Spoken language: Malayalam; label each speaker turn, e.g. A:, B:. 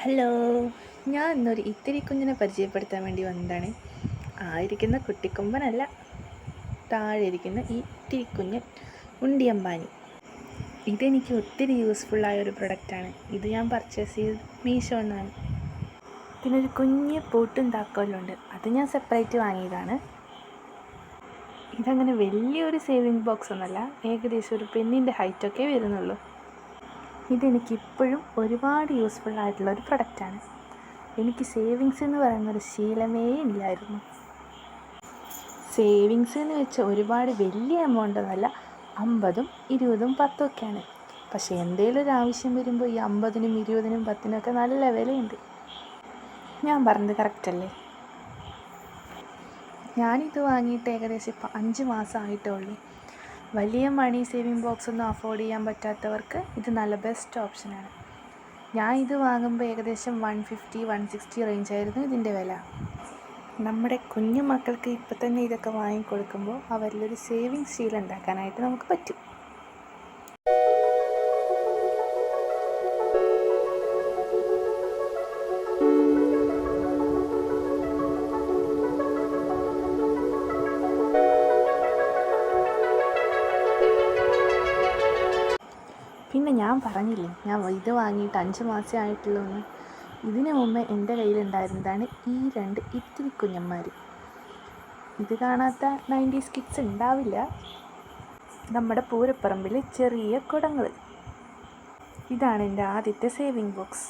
A: ഹലോ, ഞാൻ ഇന്നൊരു ഇത്തിരി കുഞ്ഞിനെ പരിചയപ്പെടുത്താൻ വേണ്ടി വന്നതാണ്. ആയിരിക്കുന്ന കുട്ടിക്കൊമ്പനല്ല, താഴെ ഇരിക്കുന്ന ഈ ഇത്തിരി കുഞ്ഞൻ ഉണ്ടിയമ്പാനി. ഇതെനിക്ക് ഒത്തിരി യൂസ്ഫുള്ളായ ഒരു പ്രൊഡക്റ്റാണ്. ഇത് ഞാൻ പർച്ചേസ് ചെയ്തത് മീഷോ എന്നാണ്. ഇതിനൊരു കുഞ്ഞ് പൂട്ടും താക്കോലുണ്ട്, അത് ഞാൻ സെപ്പറേറ്റ് വാങ്ങിയതാണ്. ഇതങ്ങനെ വലിയൊരു സേവിങ് ബോക്സ് ഒന്നല്ല, ഏകദേശം ഒരു പെന്നിൻ്റെ ഹൈറ്റൊക്കെ വരുന്നുള്ളൂ. ഇതെനിക്കിപ്പോഴും ഒരുപാട് യൂസ്ഫുള്ളായിട്ടുള്ളൊരു പ്രൊഡക്റ്റാണ്. എനിക്ക് സേവിങ്സ് എന്ന് പറയുന്നൊരു ശീലമേ ഇല്ലായിരുന്നു. സേവിങ്സ് എന്ന് വെച്ചാൽ ഒരുപാട് വലിയ എമൗണ്ട് ഒന്നുമല്ല, 50, 20, 10 ഒക്കെയാണ്. പക്ഷേ എന്തെങ്കിലും ഒരു ആവശ്യം വരുമ്പോൾ ഈ 50-നും 20-നും 10-നും ഒക്കെ നല്ല വിലയുണ്ട്. ഞാൻ പറഞ്ഞത് കറക്റ്റല്ലേ? ഞാനിത് വാങ്ങിയിട്ട് ഏകദേശം ഇപ്പോൾ 5 മാസമായിട്ടേ ഉള്ളൂ. വലിയ മണി സേവിങ് ബോക്സ് ഒന്നും അഫോർഡ് ചെയ്യാൻ പറ്റാത്തവർക്ക് ഇത് നല്ല ബെസ്റ്റ് ഓപ്ഷനാണ്. ഞാൻ ഇത് വാങ്ങുമ്പോൾ ഏകദേശം 150-160 റേഞ്ചായിരുന്നു ഇതിൻ്റെ വില. നമ്മുടെ കുഞ്ഞു മക്കൾക്ക് ഇപ്പം തന്നെ ഇതൊക്കെ വാങ്ങിക്കൊടുക്കുമ്പോൾ അവരിലൊരു സേവിങ് ശീലം ഉണ്ടാക്കാനായിട്ട് നമുക്ക് പറ്റും. പിന്നെ ഞാൻ പറഞ്ഞില്ലേ, ഞാൻ ഇത് വാങ്ങിയിട്ട് 5 മാസമേ ആയിട്ടുള്ളൂ എന്ന്. ഇതിനു മുമ്പേ എൻ്റെ കയ്യിലുണ്ടായിരുന്നതാണ് ഈ 2 ഇത്തിരി കുഞ്ഞന്മാർ. ഇത് കാണാത്ത 90s കിഡ്സ് ഉണ്ടാവില്ല. നമ്മുടെ പൂരപ്പറമ്പിൽ ചെറിയ കുടങ്ങൾ. ഇതാണ് എൻ്റെ ആദ്യത്തെ സേവിങ് ബോക്സ്.